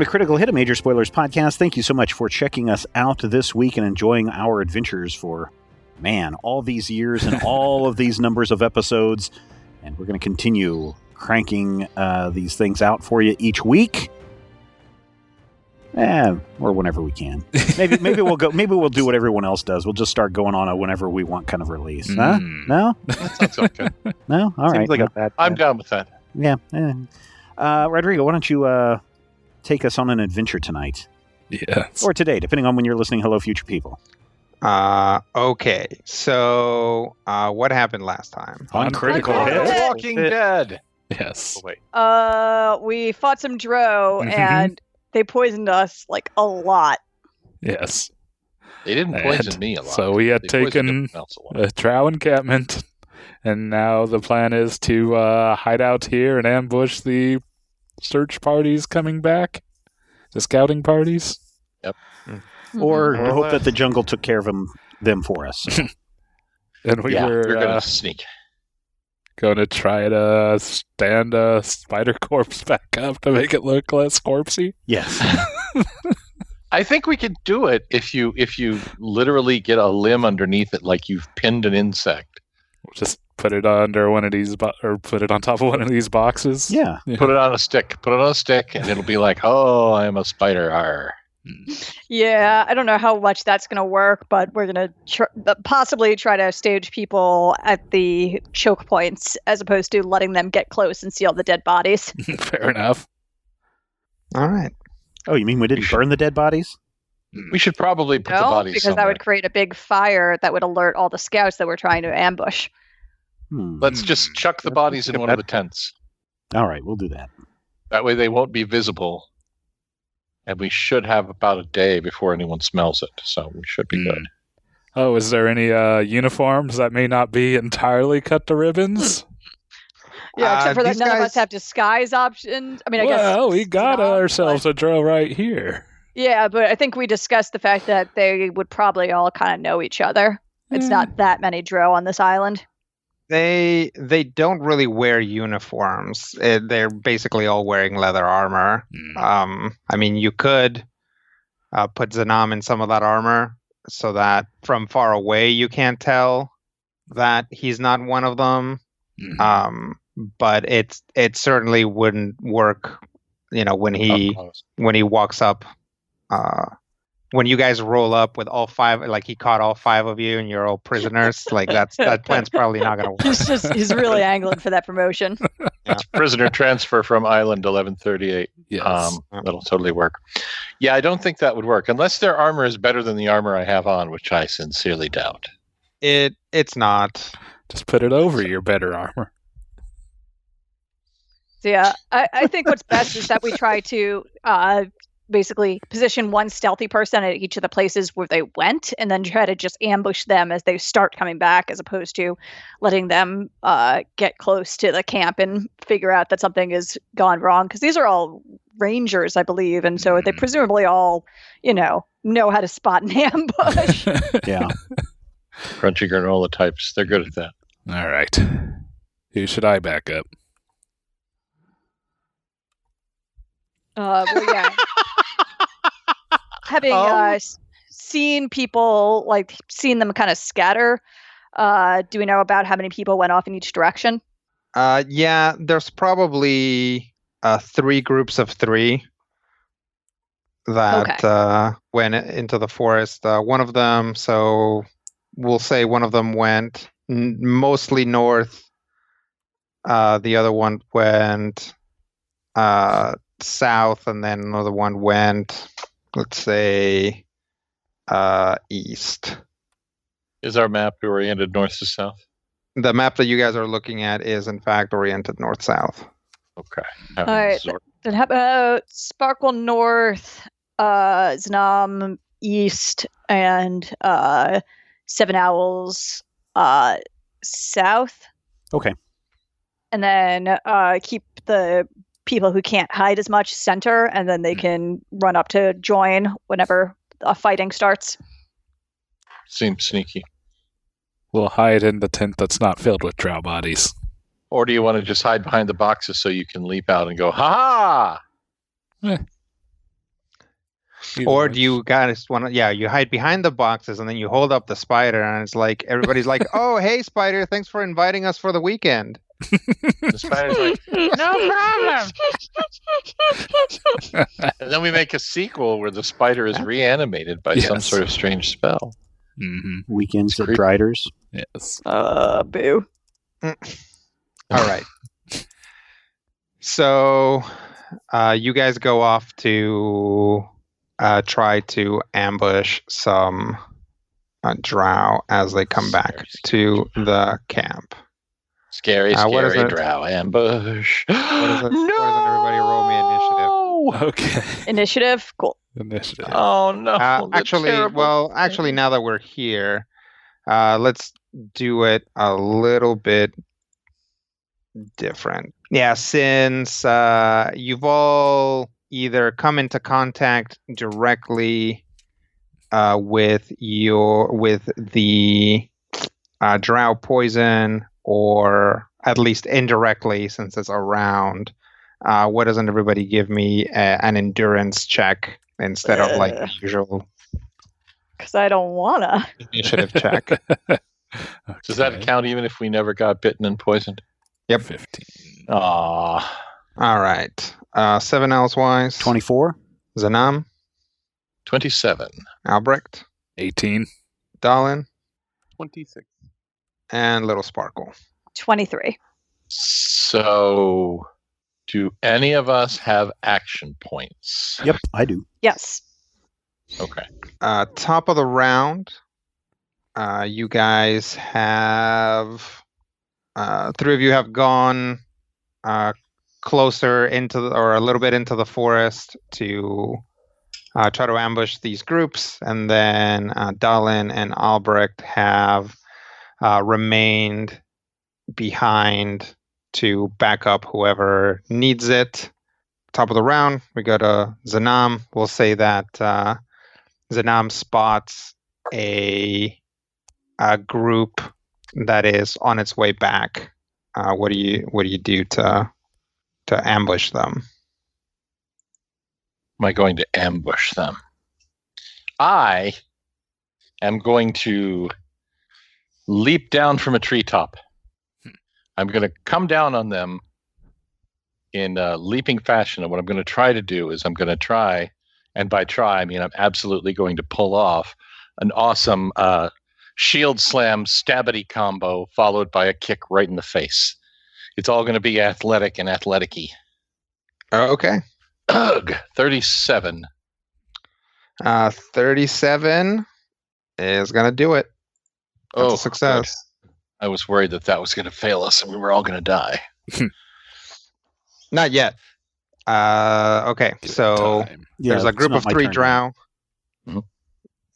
to Critical Hit, a Major Spoilers podcast. Thank you so much for checking us out this week and enjoying our adventures for, all these years and all of these numbers of episodes. And we're going to continue cranking these things out for you each week. Or whenever we can. Maybe we'll go. Maybe we'll do what everyone else does. We'll just start going on a whenever we want kind of release. Huh? No? That sounds okay. No? All right. Seems like a bad I'm down with that. Yeah. Rodrigo, why don't you take us on an adventure tonight? Yes. Or today, depending on when you're listening. Hello, future people. Okay. So, what happened last time? On Critical Hit. Walking Dead. Yes. Oh, wait. We fought some Dro, and they poisoned us, like, a lot. Yes. They didn't poison me a lot. So we had They taken poisoned everyone else a lot. a drow encampment, and now the plan is to hide out here and ambush the search parties coming back, the scouting parties. Yep. Or hope that the jungle took care of them for us. So. And we We're going were to sneak. going to try to stand a spider corpse back up to make it look less corpsey. Yes. I think we could do it if you literally get a limb underneath it, like you've pinned an insect. Just put it under one of these, or put it on top of one of these boxes. Yeah. Put it on a stick. Put it on a stick, and it'll be like, oh, I'm a spider. Arr. Yeah, I don't know how much that's going to work, but we're going to possibly try to stage people at the choke points as opposed to letting them get close and see all the dead bodies. Fair enough. All right. Oh, you mean we didn't burn the dead bodies? We should probably put the bodies because somewhere. that would create a big fire that would alert all the scouts that we're trying to ambush. Let's just chuck the bodies in one of the tents. All right, we'll do that. That way they won't be visible. And we should have about a day before anyone smells it. So we should be good. Oh, is there any uniforms that may not be entirely cut to ribbons? Yeah, except for that these none of guys- us have disguise options. I mean, I guess... Well, we got Snob, ourselves a drill right here. Yeah, but I think we discussed the fact that they would probably all kind of know each other. It's not that many Dro on this island. They don't really wear uniforms. They're basically all wearing leather armor. I mean, you could put Zanam in some of that armor so that from far away you can't tell that he's not one of them. But it certainly wouldn't work. You know, when he walks up. When you guys roll up with all five, like he caught all five of you and you're all prisoners, like that plan's probably not going to work. He's really angling for that promotion. It's prisoner transfer from Island 1138. Yes. That'll totally work. Yeah, I don't think that would work unless their armor is better than the armor I have on, which I sincerely doubt. It's not. Just put it over your better armor. So yeah, I think what's best is that we try to basically position one stealthy person at each of the places where they went and then try to just ambush them as they start coming back, as opposed to letting them get close to the camp and figure out that something has gone wrong, because these are all rangers, I believe, and so they presumably all know how to spot an ambush. Yeah. Crunchy granola types, they're good at that. All right. Who should I back up? Well, yeah. Having seen people, like, seen them kind of scatter, do we know about how many people went off in each direction? Yeah, there's probably 3 groups of 3 that went into the forest. One of them, so we'll say one of them went mostly north. The other one went south, and then another one went, let's say, east. Is our map oriented north to south? The map that you guys are looking at is, in fact, oriented north-south. Okay. All right. Then how about Sparkle north, Znam east, and Seven Owls south? Okay. And then keep the people who can't hide as much center, and then they can run up to join whenever fighting starts. Seems sneaky. We'll hide in the tent that's not filled with drow bodies. Or do you want to just hide behind the boxes so you can leap out and go, ha-ha! Or do you guys want to? Yeah, you hide behind the boxes and then you hold up the spider, and it's like everybody's like, "Oh, hey, spider! Thanks for inviting us for the weekend." The spider's like, no problem. And then we make a sequel where the spider is reanimated by some Yes. sort of strange spell. Mm-hmm. Weekends at Creep. Driders. Yes. Boo. All right. So, you guys go off to try to ambush some drow as they come back to the camp. Scary, what is scary it? drow ambush. What is it? No! Why doesn't everybody roll me initiative? Okay. Initiative? Cool. Initiative. Oh no! the terrible Actually, now that we're here, let's do it a little bit different. Yeah, since you've all either come into contact directly with the drow poison, or at least indirectly, since it's around, why doesn't everybody give me an endurance check instead of like the usual Because I don't wanna. initiative check? Does that count even if we never got bitten and poisoned? Yep. 15. Ah, All right. 7 elsewise. 24. Zanam, 27. Albrecht, 18. Dalin, 26. and Little Sparkle. 23. So, do any of us have action points? Yep, I do. Yes. Okay. Top of the round, you guys have 3 of you have gone closer into or a little bit into the forest to try to ambush these groups, and then Dalin and Albrecht have remained behind to back up whoever needs it. Top of the round, we go to Zanam. We'll say that Zanam spots a group that is on its way back. What do you do to ambush them? Am I going to ambush them? I am going to leap down from a treetop. I'm going to come down on them in a leaping fashion. And what I'm going to try to do is I'm going to try, and by try, I mean I'm absolutely going to pull off an awesome shield slam stabbity combo followed by a kick right in the face. It's all going to be athletic and athletic-y. Okay. Ugh, 37. 37 is going to do it. That's a success. Good. I was worried that was going to fail us and we were all going to die. Not yet. Okay, so there's a group of 3 drow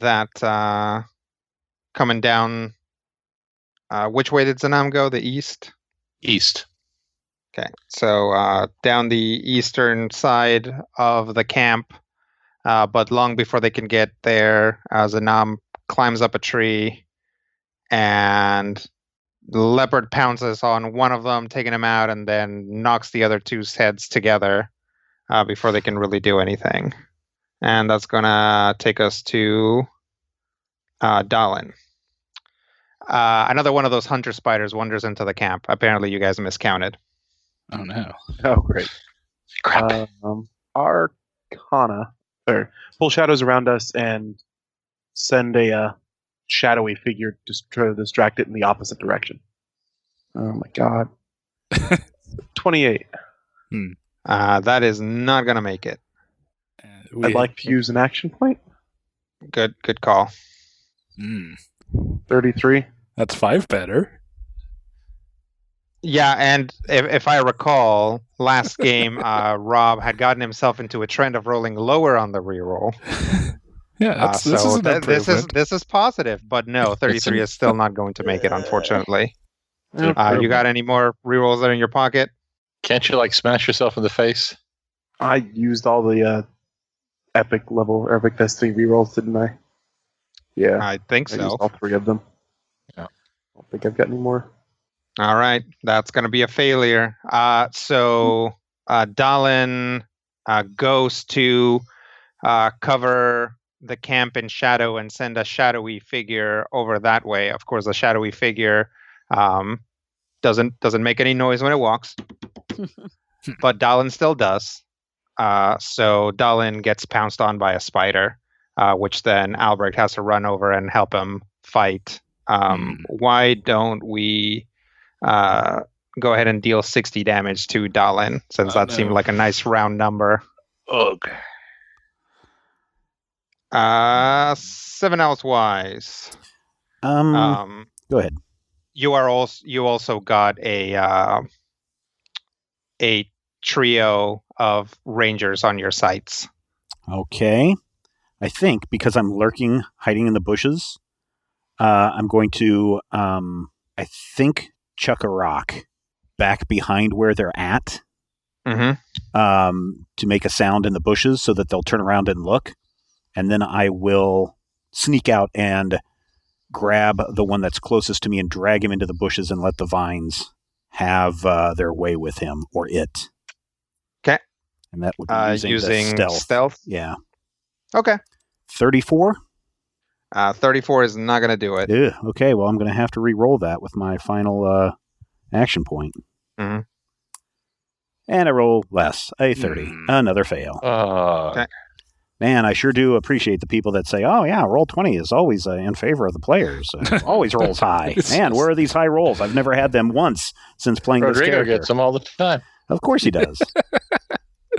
that coming down. Which way did Zanam go? The east? East. Okay, so down the eastern side of the camp, but long before they can get there, Zanam climbs up a tree, and the leopard pounces on one of them, taking him out, and then knocks the other 2's heads together before they can really do anything. And that's going to take us to Dalin. Another one of those hunter spiders wanders into the camp. Apparently you guys miscounted. Oh, no. Oh, great. Crap. Arcana, or pull shadows around us and send a shadowy figure to try to distract it in the opposite direction. Oh my god. 28. That is not going to make it. I'd like to use an action point. Good call. 33. That's 5 better. Yeah, and if I recall, last game, Rob had gotten himself into a trend of rolling lower on the reroll. Yeah, this is positive, but no, 33 is still not going to make it, unfortunately. You got any more rerolls there in your pocket? Can't you smash yourself in the face? I used all the epic destiny rerolls, didn't I? Yeah, I think I so. used all 3 of them. Yeah. I don't think I've got any more. All right, that's going to be a failure. So Dalin goes to cover the camp in shadow and send a shadowy figure over that way. Of course, the shadowy figure doesn't make any noise when it walks, but Dalin still does. So Dalin gets pounced on by a spider, which then Albrecht has to run over and help him fight. Why don't we go ahead and deal 60 damage to Dalin, since that seemed like a nice round number. Ugh. 7 elsewise. Go ahead. You also got a trio of rangers on your sights. Okay. I think because I'm lurking, hiding in the bushes, I'm going to, I think, chuck a rock back behind where they're at to make a sound in the bushes so that they'll turn around and look. And then I will sneak out and grab the one that's closest to me and drag him into the bushes and let the vines have their way with him or it. Okay. And that would be using stealth. Yeah. Okay. 34? 34 is not going to do it. Ugh, okay, well, I'm going to have to re-roll that with my final action point. Mm-hmm. And I roll less. A 30. Another fail. Okay. Man, I sure do appreciate the people that say, oh, yeah, roll 20 is always in favor of the players. Always rolls high. Man, where are these high rolls? I've never had them once since playing this character. Rodrigo gets them all the time. Of course he does.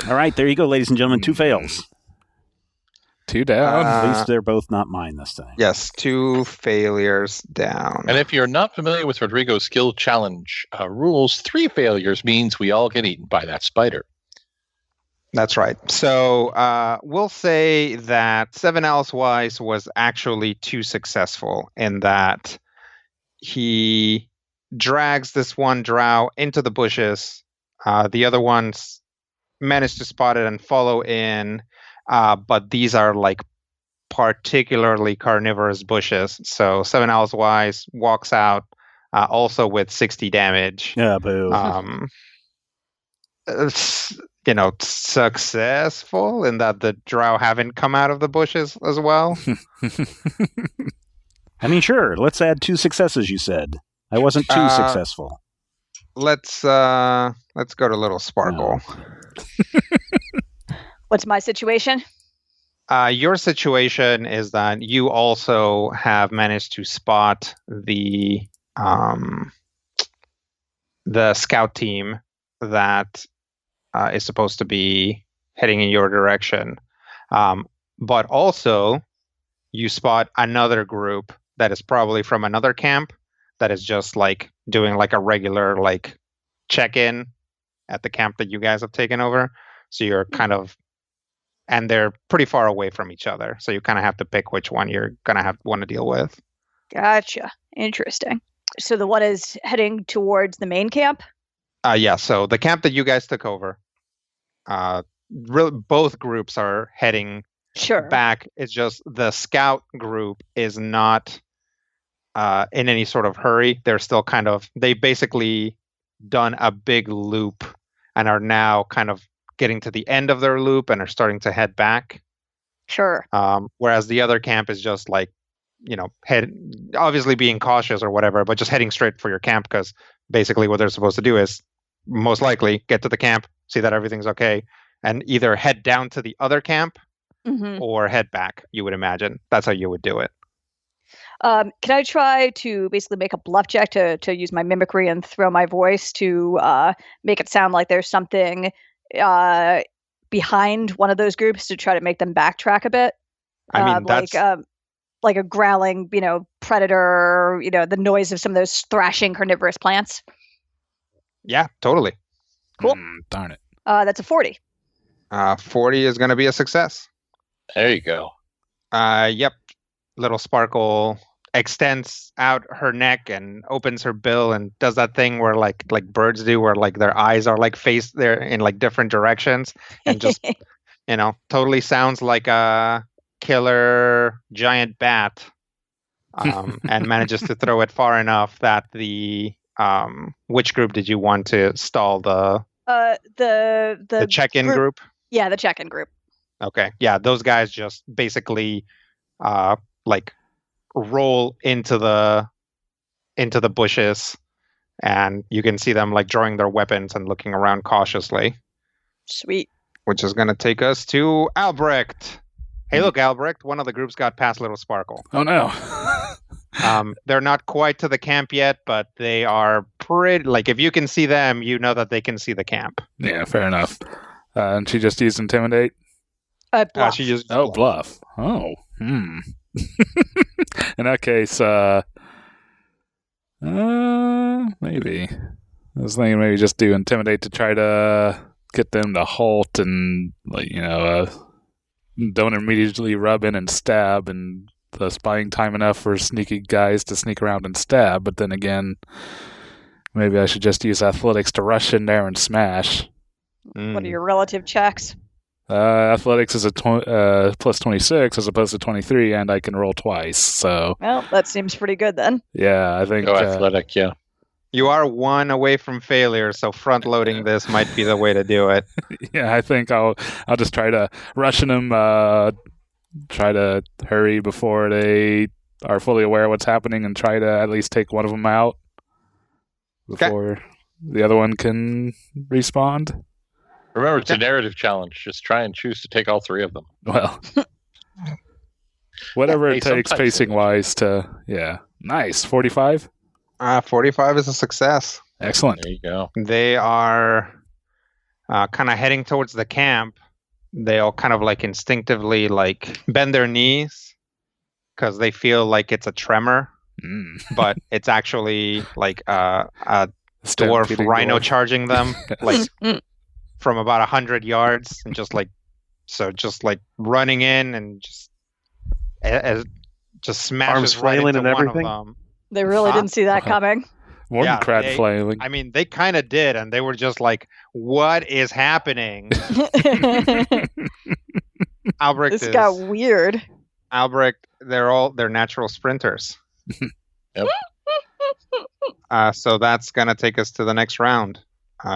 All right, there you go, ladies and gentlemen. 2 fails. 2 down. At least they're both not mine this time. Yes, 2 failures down. And if you're not familiar with Rodrigo's skill challenge rules, 3 failures means we all get eaten by that spider. That's right. So we'll say that 7 elsewise was actually too successful in that he drags this one drow into the bushes. The other ones manage to spot it and follow in. But these are like particularly carnivorous bushes. So 7 elsewise walks out also with 60 damage. Yeah, boo. Successful in that the drow haven't come out of the bushes as well. I mean, sure. Let's add 2 successes, you said. I wasn't too successful. Let's go to Little Sparkle. No. What's my situation? Your situation is that you also have managed to spot the scout team that is supposed to be heading in your direction. But also, you spot another group that is probably from another camp that is just like doing like a regular like check-in at the camp that you guys have taken over. So you're kind of, and they're pretty far away from each other. So you kind of have to pick which one you're going to want to deal with. Gotcha. Interesting. So the one is heading towards the main camp? Yeah, so the camp that you guys took over, both groups are heading back. It's just the scout group is not in any sort of hurry. They're still they basically done a big loop and are now kind of getting to the end of their loop and are starting to head back. Sure. Whereas the other camp is just like, obviously being cautious or whatever, but just heading straight for your camp, because basically what they're supposed to do is most likely get to the camp, see that everything's okay, and either head down to the other camp or head back, you would imagine. That's how you would do it. Can I try to basically make a bluff check to use my mimicry and throw my voice to make it sound like there's something behind one of those groups to try to make them backtrack a bit? I mean, that's like a growling, predator, the noise of some of those thrashing carnivorous plants. Yeah, totally. Cool. Darn it. That's a 40. 40 is going to be a success. There you go. Yep. Little Sparkle extends out her neck and opens her bill and does that thing where like birds do, where like their eyes are like faced there in like different directions, and just totally sounds like a killer giant bat, and manages to throw it far enough that the which group did you want to stall? The check-in group? Yeah, the check-in group. Okay. Yeah, those guys just basically like roll into the bushes, and you can see them like drawing their weapons and looking around cautiously, Sweet. which is going to take us to Albrecht. Hey, look, Albrecht, one of the groups got past Little Sparkle. Oh no. They're not quite to the camp yet, but they are pretty, like, if you can see them, you know that they can see the camp. Yeah, fair enough. And she just used intimidate. Bluff. She uses Oh, bluff. Oh, In that case, maybe. I was thinking maybe just do intimidate to try to get them to halt and, like, don't immediately rub in and stab, and thus buying time enough for sneaky guys to sneak around and stab. But then again, maybe I should just use athletics to rush in there and smash. What are your relative checks? Athletics is a plus 26 as opposed to 23, and I can roll twice. So, Well, that seems pretty good then. yeah, I think. Go athletic, yeah. You are one away from failure, so front-loading this might be the way to do it. Yeah, I think I'll just try to rushing them. Try to hurry before they are fully aware of what's happening, and try to at least take one of them out before the other one can respond. Remember, it's a narrative challenge. Just try and choose to take all three of them. Well, whatever Hey, it takes sometimes pacing-wise to, yeah. Nice. 45? 45 is a success. Excellent. There you go. They are kind of heading towards the camp. They all kind of like instinctively like bend their knees because they feel like it's a tremor, but it's actually like a dwarf rhino charging them like from about 100 yards, and just like running in and just smashes Arms right flailing into and one everything? of them. They really didn't see that coming. More than crab they- flailing. I mean, they kind of did, and they were just like, "What is happening?" Albrecht This got weird. Albrecht. They're natural sprinters. Yep. So that's gonna take us to the next round.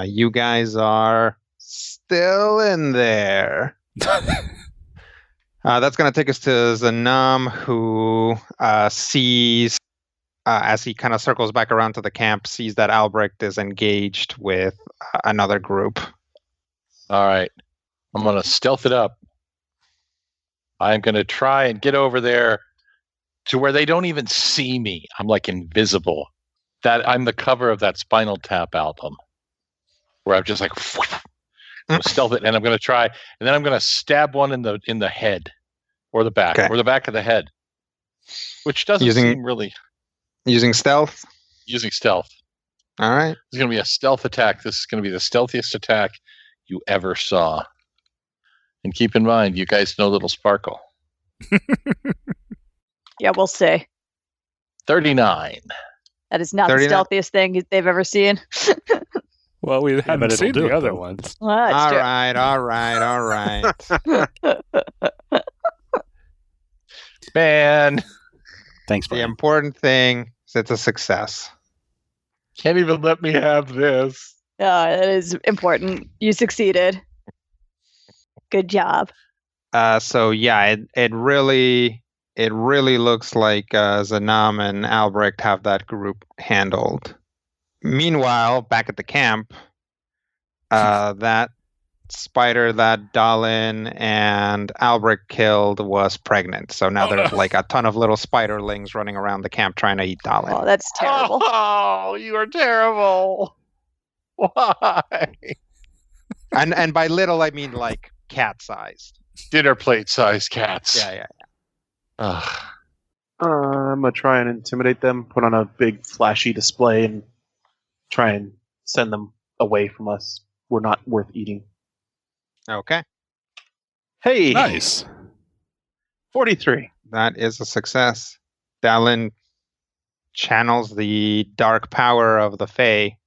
You guys are still in there. That's gonna take us to Zanam, who sees. As he kind of circles back around to the camp, sees that Albrecht is engaged with another group. All right. I'm going to stealth it up. I'm going to try and get over there to where they don't even see me. I'm like invisible. That I'm the cover of that Spinal Tap album, where I'm just like I'm gonna stealth it, and I'm going to try, and then I'm going to stab one in the head or the back or the back of the head, which doesn't seem really. Using stealth? Using stealth. All right. It's going to be a stealth attack. This is going to be the stealthiest attack you ever saw. And keep in mind, you guys know Little Sparkle. Yeah, we'll see. 39. That is not 39? the stealthiest thing they've ever seen. Well, we but haven't it'll seen do the it, other though. ones. Well, that's All right. Man, Thanks, The Brian. important thing is it's a success. can't even let me have this. it is important. You succeeded. Good job. So yeah, it really looks like Zanam and Albrecht have that group handled. Meanwhile, back at the camp, that spider that Dalin and Albrecht killed was pregnant. So now there's like a ton of little spiderlings running around the camp trying to eat Dalin. Oh, that's terrible. Oh, you are terrible. Why? And by little, I mean like cat-sized. Dinner plate sized cats. Yeah. Ugh. I'm gonna try and intimidate them, put on a big flashy display, and try and send them away from us. We're not worth eating. Okay. Hey, Nice. 43. That is a success. Dalin channels the dark power of the Fae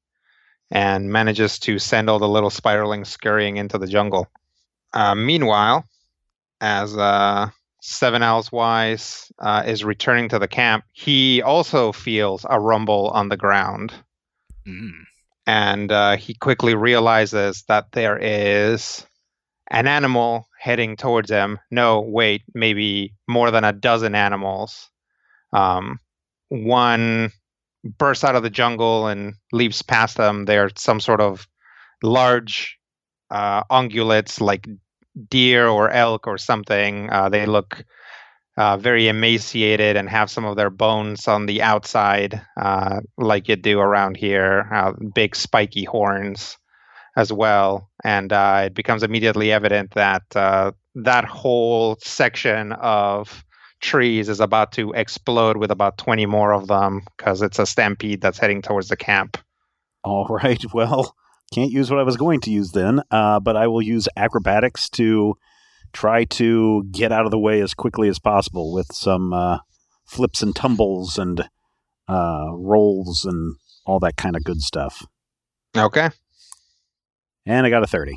and manages to send all the little spiderlings scurrying into the jungle. Meanwhile, as Seven Owls Wise is returning to the camp, he also feels a rumble on the ground. And he quickly realizes that there is an animal heading towards them. No, wait, maybe more than a dozen animals. One bursts out of the jungle and leaps past them. They're some sort of large ungulates like deer or elk or something. They look very emaciated and have some of their bones on the outside, like you do around here, big spiky horns as well. And it becomes immediately evident that that whole section of trees is about to explode with about 20 more of them because it's a stampede that's heading towards the camp. All right. Well, can't use what I was going to use then, but I will use acrobatics to try to get out of the way as quickly as possible with some flips and tumbles and rolls and all that kind of good stuff. Okay. And I got a 30.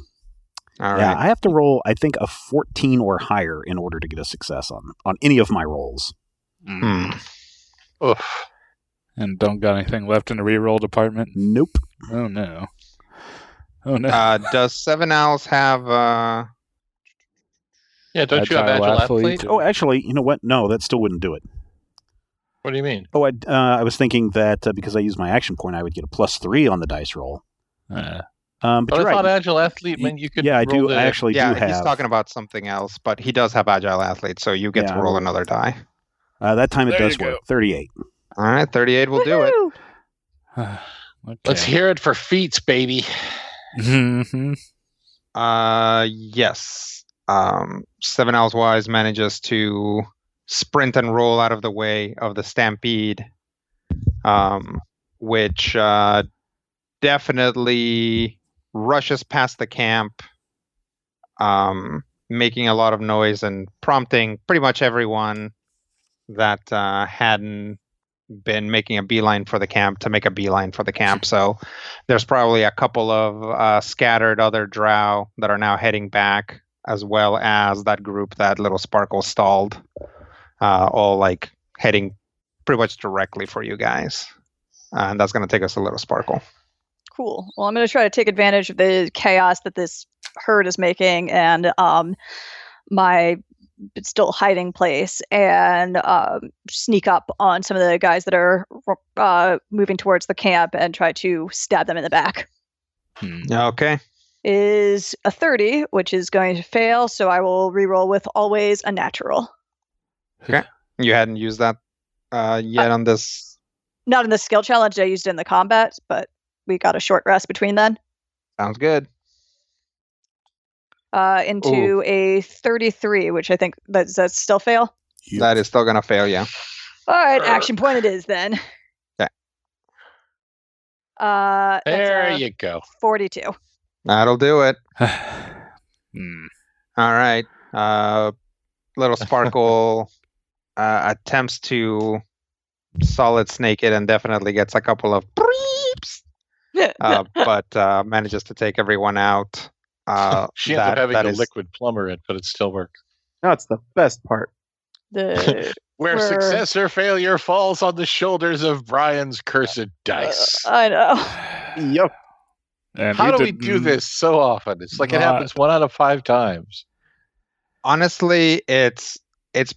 All Yeah, right. I have to roll, I think, a 14 or higher in order to get a success on any of my rolls. Oof. And don't got anything left in the reroll department? Nope. Oh, no. Oh, no. Does Seven Owls have... Yeah, don't you have Agile Athlete? Oh, actually, you know what? No, that still wouldn't do it. What do you mean? Oh, I was thinking that because I used my action point, I would get a +3 on the dice roll. But But I you're thought right. Agile Athlete meant you could Yeah, I roll do. I actually do Yeah, have. he's talking about something else, but he does have Agile Athlete, so you get Yeah, to roll another die. That time it There does you work. go. 38. All right, 38 will do it. Woohoo! Okay. Let's hear it for feats, baby. Mhm. Yes. Seven Owls Wise manages to sprint and roll out of the way of the stampede, which definitely rushes past the camp, making a lot of noise and prompting pretty much everyone that hadn't been making a beeline for the camp to make a beeline for the camp. So there's probably a couple of scattered other drow that are now heading back, as well as that group that Little Sparkle stalled, all like heading pretty much directly for you guys. And that's going to take us a Little Sparkle. Cool. Well, I'm going to try to take advantage of the chaos that this herd is making and my still hiding place and sneak up on some of the guys that are moving towards the camp and try to stab them in the back. Okay. Is a 30, which is going to fail, so I will reroll with always a natural. You hadn't used that yet on this? Not in the skill challenge, I used it in the combat, but we got a short rest between then. Sounds good. Into a 33, which I think does that still fail? Yep. That is still going to fail, yeah. All right, action point it is then. Okay. There That's you go. 42. That'll do it. Hmm. All right. Little Sparkle attempts to solid snake it and definitely gets a couple of bleeps, but manages to take everyone out. She ends up having that a is- liquid plumber it, but it still works. That's the best part. The Where We're- success or failure falls on the shoulders of Brian's cursed dice. I know. Yep. And How you do we do this so often? It's like it happens 1 out of 5 times. Honestly, it's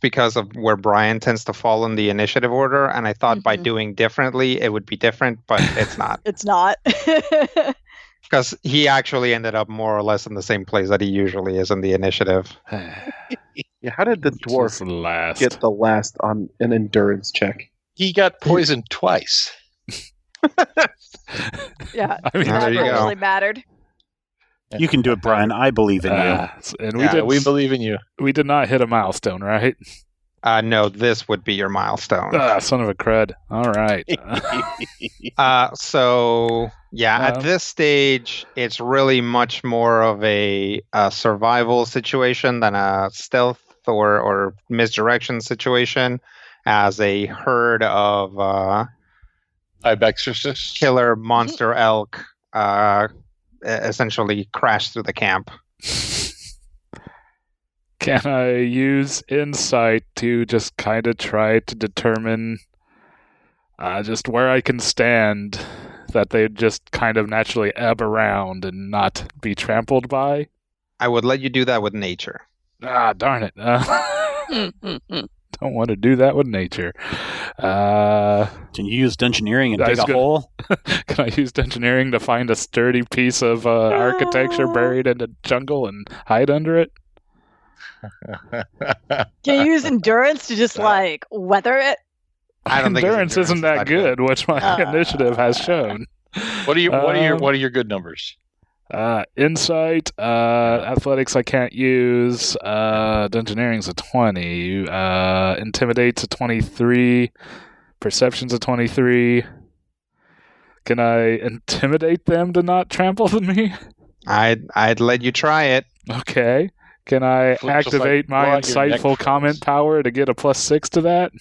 because of where Brian tends to fall in the initiative order, and I thought by Mhm. doing differently it would be different, but it's not. It's not. Because he actually ended up more or less in the same place that he usually is in the initiative. Yeah, how did the Just dwarf last. get the last on an endurance check? He got poisoned twice. Yeah, I mean, There that you go. actually mattered. You can do it, Brian. I believe in you. And Yeah, we believe in you. we did not hit a milestone, right? No, this would be your milestone. Son of a crud. All right. So yeah, at this stage, it's really much more of a survival situation than a stealth or misdirection situation, as a herd of Ibexorcist. killer monster elk essentially crashed through the camp. Can I use insight to just kind of try to determine just where I can stand, that they just kind of naturally ebb around and not be trampled by? I would let you do that with nature. Ah, darn it. Don't want to do that with nature. Can you use dungeoneering and I dig was a gonna- hole? Can I use engineering to find a sturdy piece of architecture buried in the jungle and hide under it? Can you use endurance to just like weather it? I don't think his Endurance isn't that good, which my initiative has shown. What are your good numbers? Insight, athletics I can't use, dungeoneering's a 20, intimidate's a 23, perception's a 23. Can I intimidate them to not trample me? I'd let you try it. Okay. Can I Just like activate my blow out your neck insightful first. comment power to get a +6 to that?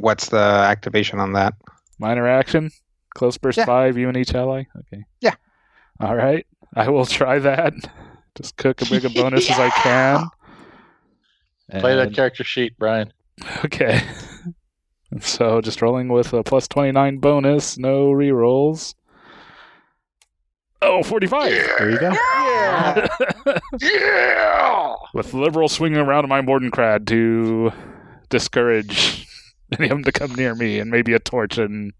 What's the activation on that? Minor action? Close burst Yeah. 5, you and each ally? Okay. Yeah. All right. I will try that. Just cook as big a bonus as I can. Play that And- character sheet, Brian. Okay. So just rolling with a +29 bonus, no rerolls. Oh, 45! There you go. Yeah. Yeah! With liberal swinging around in my Mordenkrad to discourage any of them to come near me, and maybe a torch and...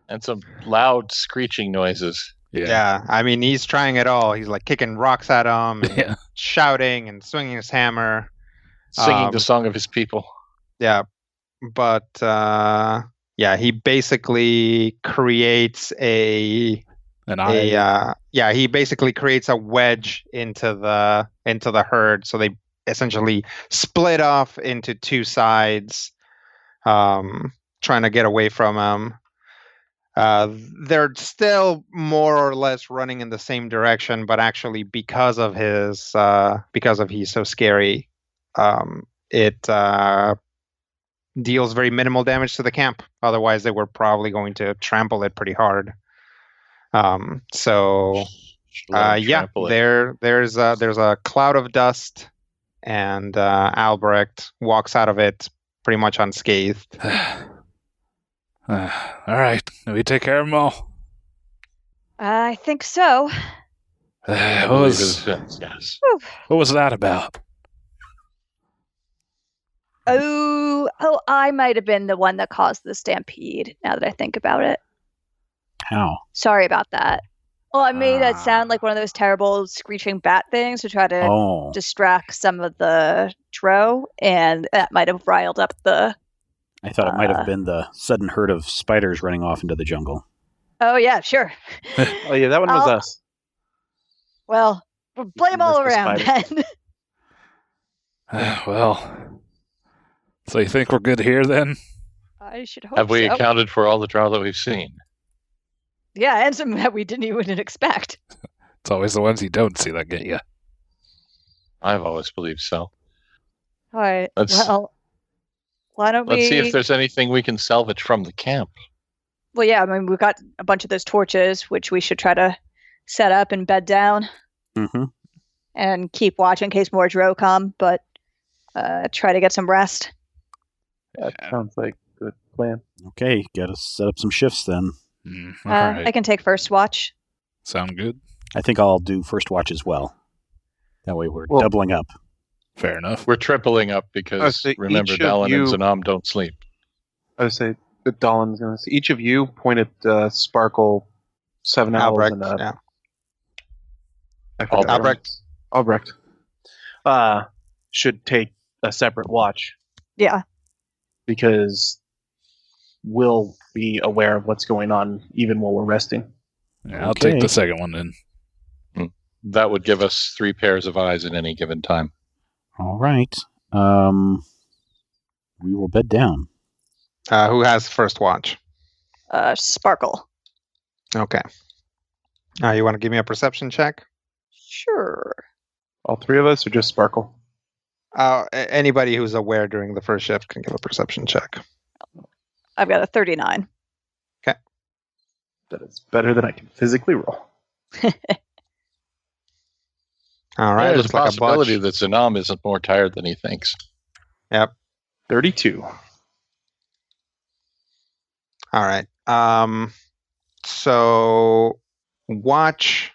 And some loud screeching noises. Yeah, I mean, he's trying it all. He's like kicking rocks at him, and Yeah. shouting and swinging his hammer. Singing the song of his people. Yeah, but he basically creates he basically creates a wedge into the herd. So they essentially split off into two sides, trying to get away from him. They're still more or less running in the same direction, but actually because of he's so scary, it deals very minimal damage to the camp. Otherwise, they were probably going to trample it pretty hard. Trample it. There's a cloud of dust, and Albrecht walks out of it pretty much unscathed. All right. Did we take care of them all? I think so. I What believe was, yes. what was that about? Oh, I might have been the one that caused the stampede, now that I think about it. How? Sorry about that. Well, I made it sound like one of those terrible screeching bat things to try to Oh, distract some of the dro, and that might have riled up the... I thought it might have been the sudden herd of spiders running off into the jungle. Oh, yeah, sure. Oh yeah, that one was us. Well, we'll blame all Missed the around spider. then. Well, so you think we're good here then? I should hope Have we so. accounted for all the drow that we've seen? Yeah, and some that we didn't even expect. It's always the ones you don't see that get you. I've always believed so. All right. Let's- Well, why don't Let's we... see if there's anything we can salvage from the camp. Well, yeah, I mean, we've got a bunch of those torches, which we should try to set up and bed down Mm-hmm. and keep watch in case more dro come, but try to get some rest. That sounds like a good plan. Okay, got to set up some shifts then. All right. I can take first watch. Sound good? I think I'll do first watch as well. That way we're Well- doubling up. Fair enough. We're tripling up because say remember, each of Dallin you- and Zanam don't sleep. I would say that Dolan's going to say each of you point at Sparkle, Seven Owls, Albrecht, and yeah. I forgot their Albrecht. names. Albrecht. Should take a separate watch Yeah. because we'll be aware of what's going on even while we're resting. Yeah, I'll Okay. take the second one then. That would give us 3 pairs of eyes at any given time. All right. We will bed down. Who has first watch? Sparkle. Okay. You want to give me a perception check? Sure. All three of us, or just Sparkle? Anybody who's aware during the first shift can give a perception check. I've got a 39. That is better than I can physically roll. All right. There's a it's like a possibility bunch. that Zanam isn't more tired than he thinks. 32. All right. So watch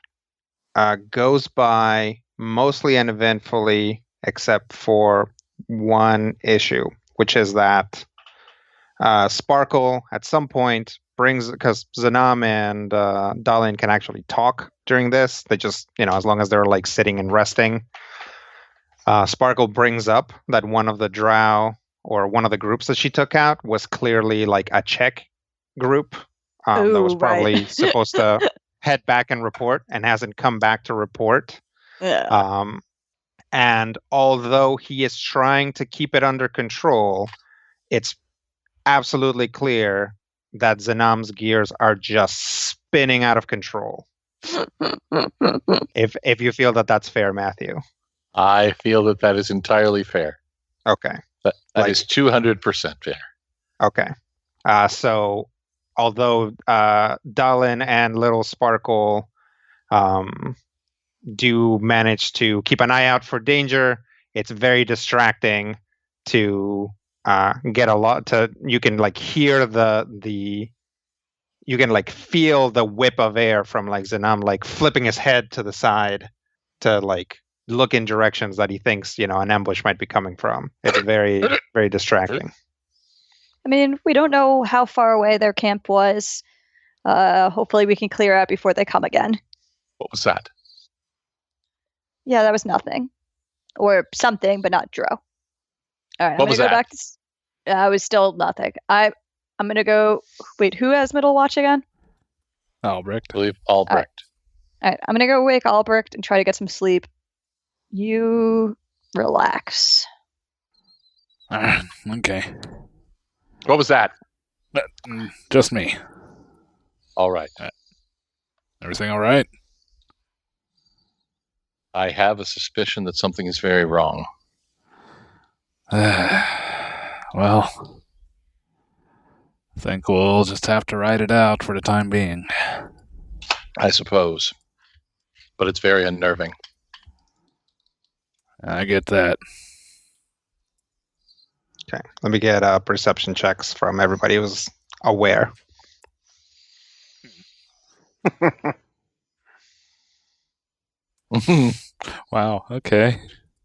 goes by mostly uneventfully, except for one issue, which is that Sparkle at some point brings, because Zanam and Dalin can actually talk during this. They just, as long as they're like sitting and resting. Sparkle brings up that one of the drow or one of the groups that she took out was clearly like a Czech group that was probably supposed to head back and report and hasn't come back to report. Yeah. And although he is trying to keep it under control, it's absolutely clear that Zanam's gears are just spinning out of control. If you feel that that's fair, Matthew. I feel that is entirely fair. Okay. That is 200% fair. Okay. So although Dalin and Little Sparkle do manage to keep an eye out for danger, it's very distracting to get a lot to, you can like hear you can like feel the whip of air from like Zanam like flipping his head to the side to like look in directions that he thinks, an ambush might be coming from. It's very, very distracting. I mean, we don't know how far away their camp was. Hopefully we can clear out before they come again. What was that? Yeah, that was nothing. Or something, but not Dro. All right, What was that? Back to... it was still nothing. I'm going to go... Wait, who has middle watch again? Albrecht. I believe Albrecht. All right, I'm going to go wake Albrecht and try to get some sleep. You relax. Okay. What was that? Just me. All right. Everything all right? I have a suspicion that something is very wrong. Well, I think we'll just have to ride it out for the time being. I suppose. But it's very unnerving. I get that. Okay, let me get perception checks from everybody who's aware. Wow, okay.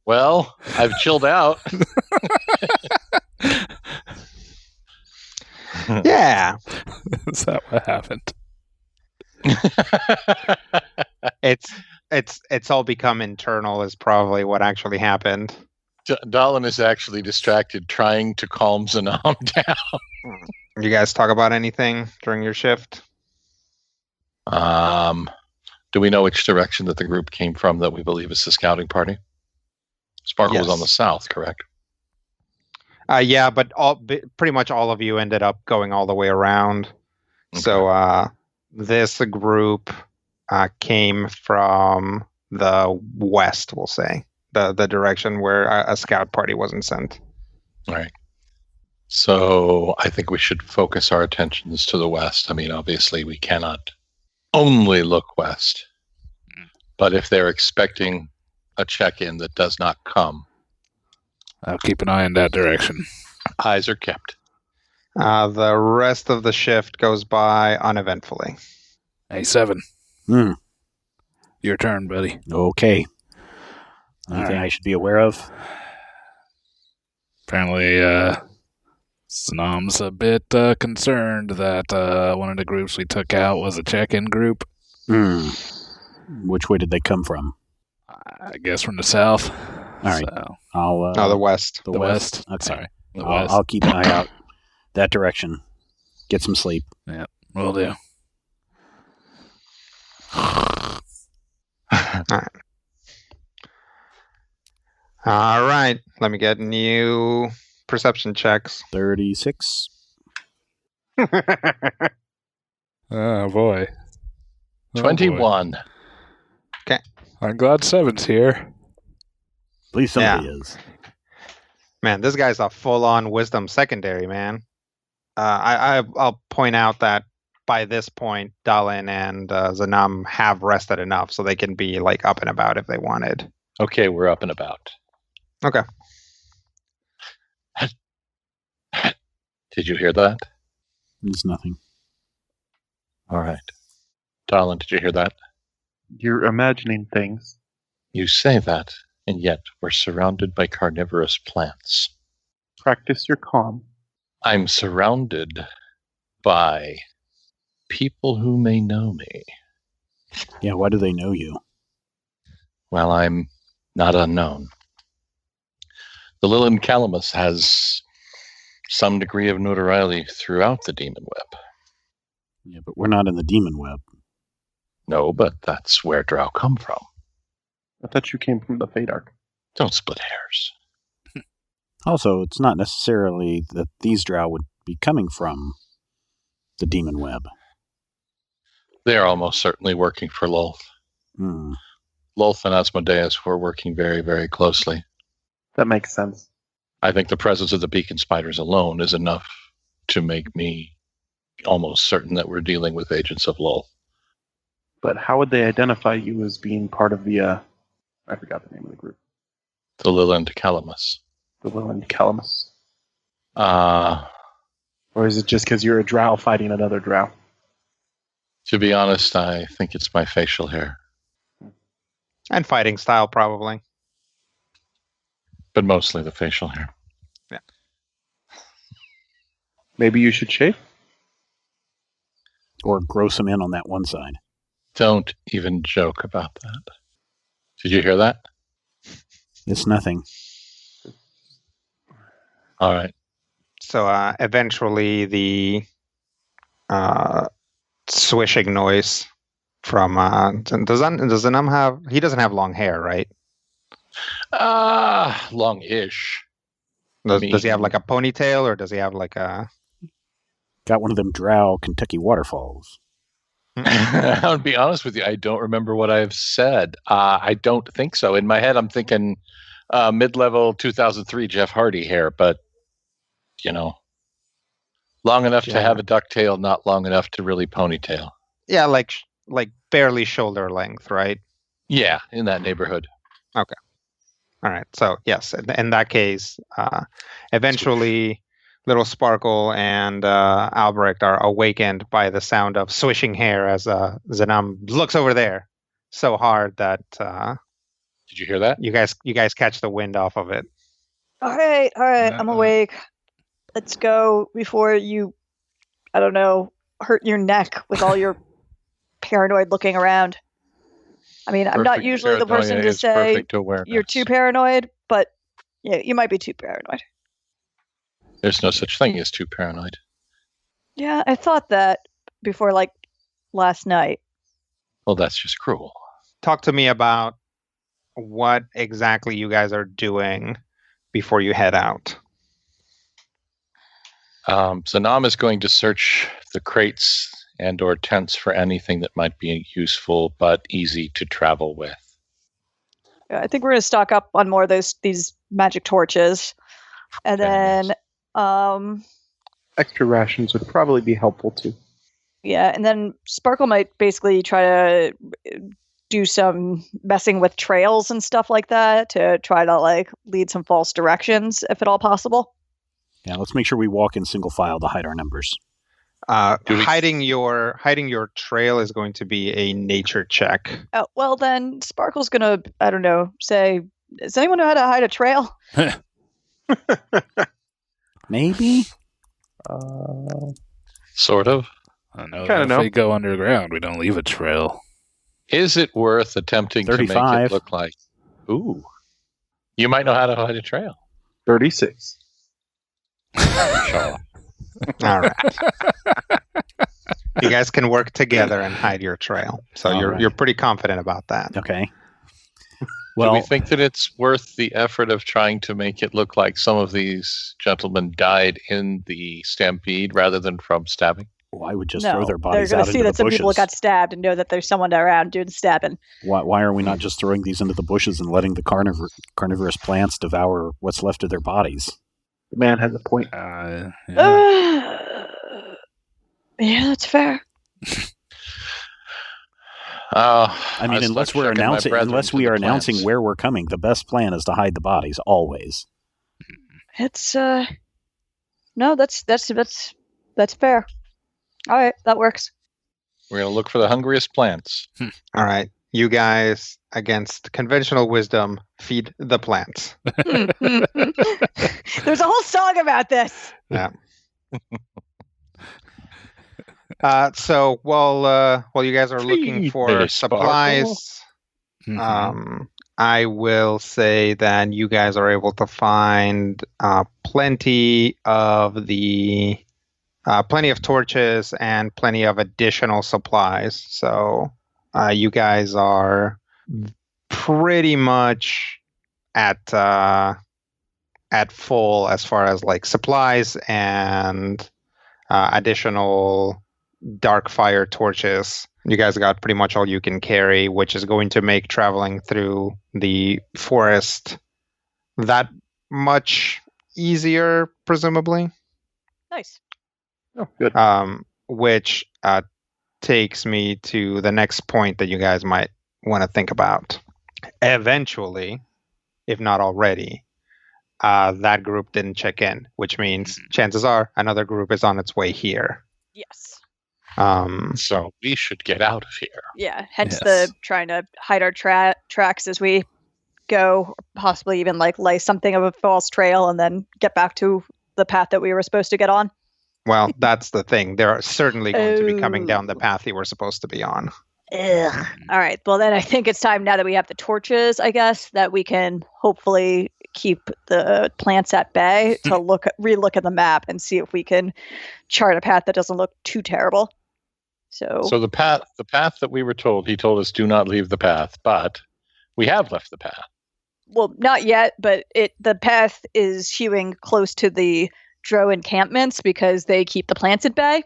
Well, I've chilled out. Yeah. Is that what happened? It's all become internal is probably what actually happened. Dalin is actually distracted trying to calm Zanam down. You guys talk about anything during your shift? Do we know which direction that the group came from that we believe is the scouting party? Sparkle was on the south, correct? Yeah, but pretty much all of you ended up going all the way around. Okay. So this group came from the west, we'll say. The direction where a scout party wasn't sent. All right. So I think we should focus our attentions to the west. I mean, obviously we cannot only look west. But if they're expecting a check-in that does not come, I'll keep an eye in that direction. Eyes are kept. The rest of the shift goes by uneventfully. Hey, 7. Your turn, buddy. Okay. Anything I should be aware of? Apparently, Sanam's a bit concerned that one of the groups we took out was a check-in group. Which way did they come from? I guess from the south. All right. So. No, the west. The west. Okay. Sorry. I'll keep an eye out that direction. Get some sleep. Yeah, will do. All right. Let me get new perception checks. 36. Oh, boy. 21. Boy. Okay. I'm glad 7's here. At least somebody is. Man, this guy's a full-on wisdom secondary, man. I'll point out that by this point, Dalin and Zanam have rested enough so they can be like up and about if they wanted. Okay, we're up and about. Okay. Did you hear that? It's nothing. All right. Dalin, did you hear that? You're imagining things. You say that, and yet we're surrounded by carnivorous plants. Practice your calm. I'm surrounded by people who may know me. Yeah, why do they know you? Well, I'm not unknown. The Lilin Calamus has some degree of notoriety throughout the demon web. Yeah, but we're not in the demon web. No, but that's where drow come from. I thought you came from the Fate Arc. Don't split hairs. Also, it's not necessarily that these drow would be coming from the demon web. They're almost certainly working for Lolth. Lolth and Asmodeus were working very, very closely. That makes sense. I think the presence of the beacon spiders alone is enough to make me almost certain that we're dealing with agents of Lolth. But how would they identify you as being part of the, I forgot the name of the group. The Lilin Calamus. The Lilin Calamus. Uh, Or is it just because you're a drow fighting another drow? to be honest, I think it's my facial hair. And fighting style, probably. But mostly the facial hair. Maybe you should shave? Or gross them in on that one side. Don't even joke about that. Did you hear that? It's nothing. All right. So eventually the swishing noise from does Zanam have? He doesn't have long hair, right? Long-ish. Does he have like a ponytail, or does he have like a? Got one of them drow Kentucky waterfalls. I'll be honest with you. I don't remember what I've said. I don't think so. In my head, I'm thinking mid-level 2003 Jeff Hardy hair, but long enough to have a ducktail, not long enough to really ponytail. Yeah, like barely shoulder length, right? Yeah, in that neighborhood. Okay. All right. So yes, in that case, eventually, little Sparkle and Albrecht are awakened by the sound of swishing hair as Zanam looks over there so hard that Did you hear that? you guys catch the wind off of it. All right, I'm awake. Let's go before you, I don't know, hurt your neck with all your paranoid looking around. I mean, I'm not usually the person to say you're too paranoid, but yeah, you might be too paranoid. There's no such thing as too paranoid. Yeah, I thought that before, like, last night. Well, that's just cruel. Talk to me about what exactly you guys are doing before you head out. Zanam is going to search the crates and or tents for anything that might be useful but easy to travel with. Yeah, I think we're going to stock up on more of these magic torches. And then... Extra rations would probably be helpful too. Yeah, and then Sparkle might basically try to do some messing with trails and stuff like that to try to like lead some false directions, if at all possible. Yeah, let's make sure we walk in single file to hide our numbers. Hiding your trail is going to be a nature check. Oh, well then Sparkle's gonna, I don't know, say, does anyone know how to hide a trail? Maybe? Sort of. I know. Kinda If know. we go underground, we don't leave a trail. Is it worth attempting to make 35. it look like... Ooh. You might know how to hide a trail. 36. Sure. All right. You guys can work together and hide your trail. So All you're right. you're pretty confident about that. Okay. Do Well, we think that it's worth the effort of trying to make it look like some of these gentlemen died in the stampede rather than from stabbing? I would just No, throw their they're bodies going out to see into that the some bushes. people got stabbed and know that there's someone around doing the stabbing. Why are we not just throwing these into the bushes and letting the carnivorous plants devour what's left of their bodies? The man has a point. Yeah. Yeah, that's fair. I mean, unless we are announcing where we're coming, the best plan is to hide the bodies always. It's no, that's fair. All right, that works. We're going to look for the hungriest plants. All right. you guys, against conventional wisdom, feed the plants. There's a whole song about this. Yeah. So while you guys are looking Feed for me, supplies, Mhm. I will say that you guys are able to find plenty of torches and plenty of additional supplies. So you guys are pretty much at full as far as like supplies and additional dark fire torches. You guys got pretty much all you can carry, which is going to make traveling through the forest that much easier, presumably. Nice. Oh, good. Which takes me to the next point that you guys might want to think about. Eventually, if not already, that group didn't check in, which means chances are another group is on its way here. Yes. So we should get out of here. Yeah. Hence Yes. the trying to hide our tracks as we go, or possibly even like lay something of a false trail and then get back to the path that we were supposed to get on. Well, that's the thing. They're certainly going to be coming down the Oh. path you were supposed to be on. Ugh. All right. Well, then I think it's time now that we have the torches, I guess, that we can hopefully keep the plants at bay to relook at the map and see if we can chart a path that doesn't look too terrible. So the path that we were told, he told us do not leave the path, but we have left the path. Well, not yet, but the path is hewing close to the Drow encampments because they keep the plants at bay.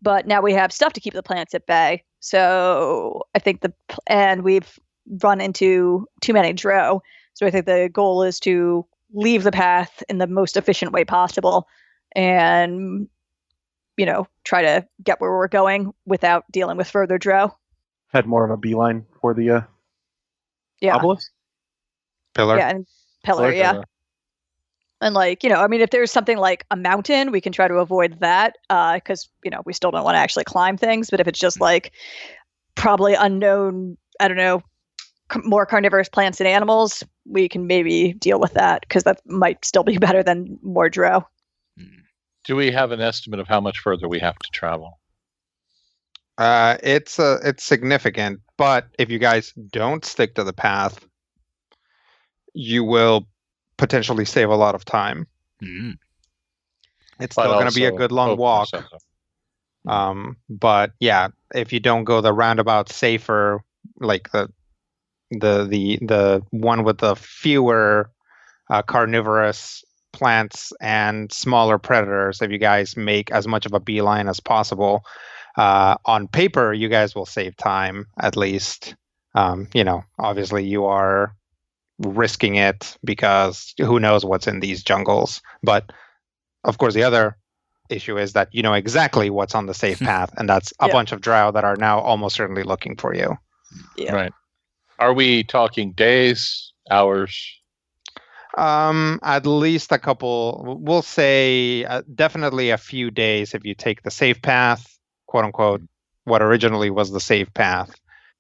But now we have stuff to keep the plants at bay. So I think and we've run into too many Drow. So I think the goal is to leave the path in the most efficient way possible and, try to get where we're going without dealing with further Drow. Had more of a beeline for the Yeah. obelisk. Pillar? Yeah, and pillar, yeah. And if there's something like a mountain, we can try to avoid that because, we still don't want to actually climb things. But if it's just like probably unknown, I don't know, more carnivorous plants and animals, we can maybe deal with that because that might still be better than more Drow. Do we have an estimate of how much further we have to travel? It's significant, but if you guys don't stick to the path, you will potentially save a lot of time. It's still going to be a good long walk. But yeah, if you don't go the roundabout safer, like the one with the fewer carnivorous plants and smaller predators, if you guys make as much of a beeline as possible, on paper you guys will save time at least. Obviously you are risking it because who knows what's in these jungles. But of course the other issue is that you know exactly what's on the safe path, and that's a bunch of Drow that are now almost certainly looking for you. Yeah. Right. Are we talking days, hours? At least a couple. We'll say definitely a few days if you take the safe path, quote unquote, what originally was the safe path,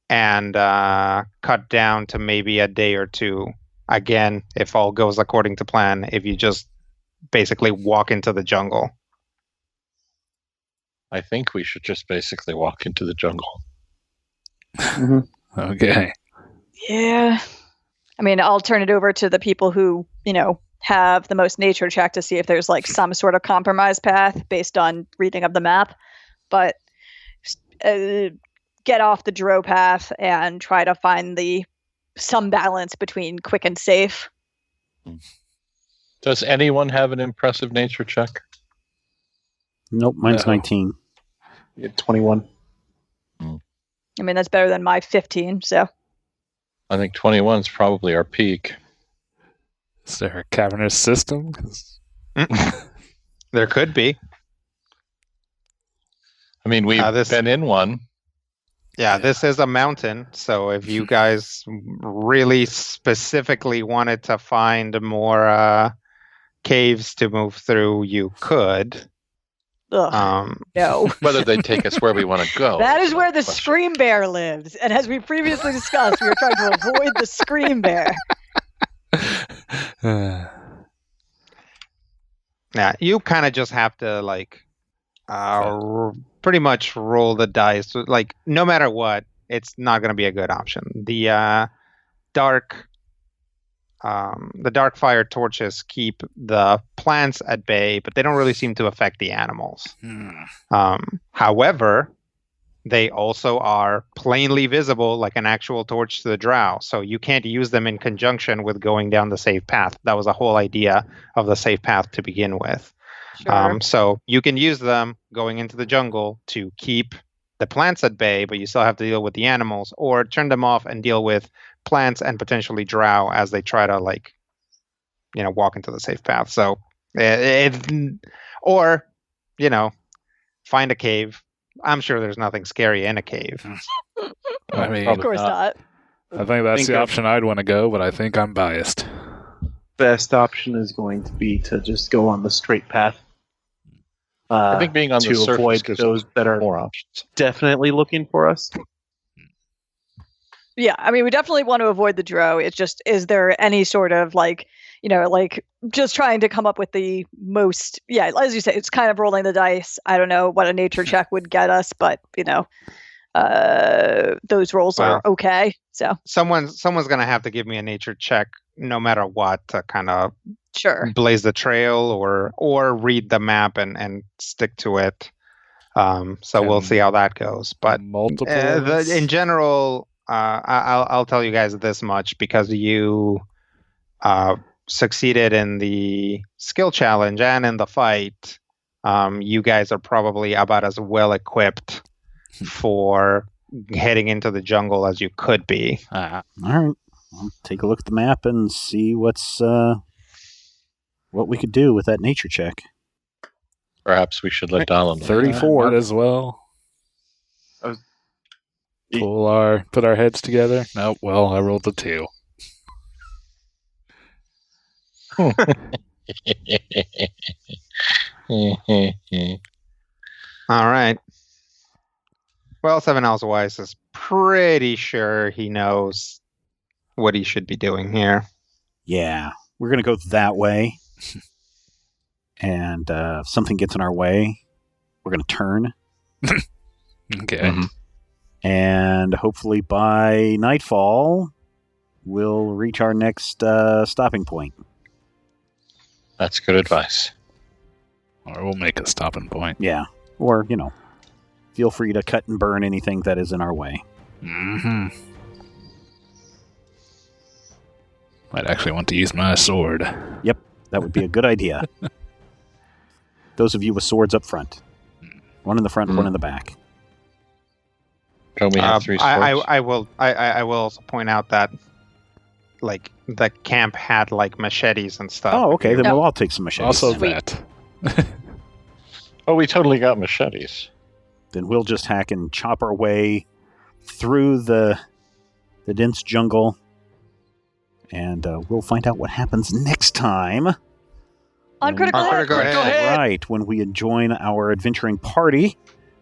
and cut down to maybe a day or two. Again, if all goes according to plan, if you just basically walk into the jungle. I think we should just basically walk into the jungle. Okay. Yeah. I mean, I'll turn it over to the people who, have the most nature check to see if there's like some sort of compromise path based on reading of the map. But get off the Drow path and try to find some balance between quick and safe. Does anyone have an impressive nature check? Nope, mine's No. 19. You had 21. I mean, that's better than my 15, so. I think 21 is probably our peak. Is there a cavernous system? There could be. I mean, we've been in one. Yeah, this is a mountain, so if you guys really specifically wanted to find more caves to move through, you could. Ugh, no. Whether they take us where we want to go. That is where the question. Scream Bear lives. And as we previously discussed, we are trying to avoid the Scream Bear. Yeah, you kind of just have to pretty much roll the dice. Like no matter what, it's not going to be a good option. The dark fire torches keep the plants at bay, but they don't really seem to affect the animals. However, they also are plainly visible like an actual torch to the drow, so you can't use them in conjunction with going down the safe path. That was the whole idea of the safe path to begin with. Sure. So you can use them going into the jungle to keep the plants at bay, but you still have to deal with the animals, or turn them off and deal with plants and potentially drow as they try to walk into the safe path. So or find a cave. I'm sure there's nothing scary in a cave. I mean, Of course not. I think that's the option I'd want to go, but I think I'm biased. Best option is going to be to just go on the straight path. I think being on the to surface avoid gives those that are more options. definitely looking for us. Yeah, I mean, we definitely want to avoid the drow. It's just, is there any sort of just trying to come up with the most, as you say, it's kind of rolling the dice. I don't know what a nature check would get us, but, those rolls are okay. So someone's going to have to give me a nature check no matter what to kind of blaze the trail or read the map and stick to it. So we'll see how that goes. But in general, I'll tell you guys this much, because you succeeded in the skill challenge and in the fight. You guys are probably about as well equipped for heading into the jungle as you could be. All right. I'll take a look at the map and see what we could do with that nature check. Perhaps we should let Donald know. 34 as well. Put our heads together. Nope. Well, I rolled a 2. All right. Well, Seven Owls Wise is pretty sure he knows what he should be doing here. Yeah, we're going to go that way. And if something gets in our way, we're going to turn. Okay. Mm-hmm. And hopefully by nightfall, we'll reach our next stopping point. That's good advice. Or we'll make a stopping point. Yeah. Or, feel free to cut and burn anything that is in our way. Mm-hmm. Might actually want to use my sword. Yep, that would be a good idea. Those of you with swords up front. One in the front, one in the back. Don't we have 3 swords? I will also point out that the camp had machetes and stuff. Oh, okay. Then we'll all take some machetes. Also Sweet. that. Oh, we totally got machetes. Then we'll just hack and chop our way through the dense jungle, and we'll find out what happens next time. On Critical Hit. Right, when we join our adventuring party.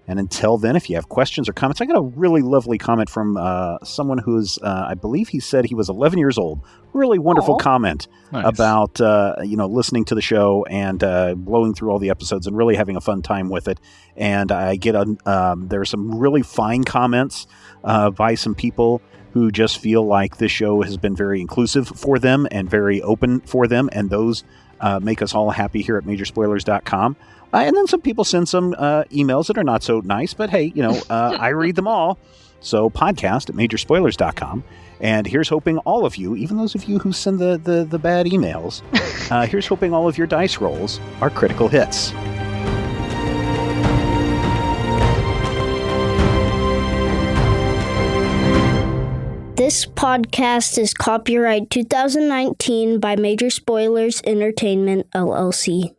And until then, if you have questions or comments, I got a really lovely comment from someone who's, I believe he said he was 11 years old. Really wonderful comment about, listening to the show and blowing through all the episodes and really having a fun time with it. And I get, there's some really fine comments by some people who just feel like this show has been very inclusive for them and very open for them. And those make us all happy here at Majorspoilers.com. And then some people send some emails that are not so nice, but hey, I read them all. So podcast at Majorspoilers.com. And here's hoping all of you, even those of you who send the bad emails, here's hoping all of your dice rolls are critical hits. This podcast is copyright 2019 by Major Spoilers Entertainment, LLC.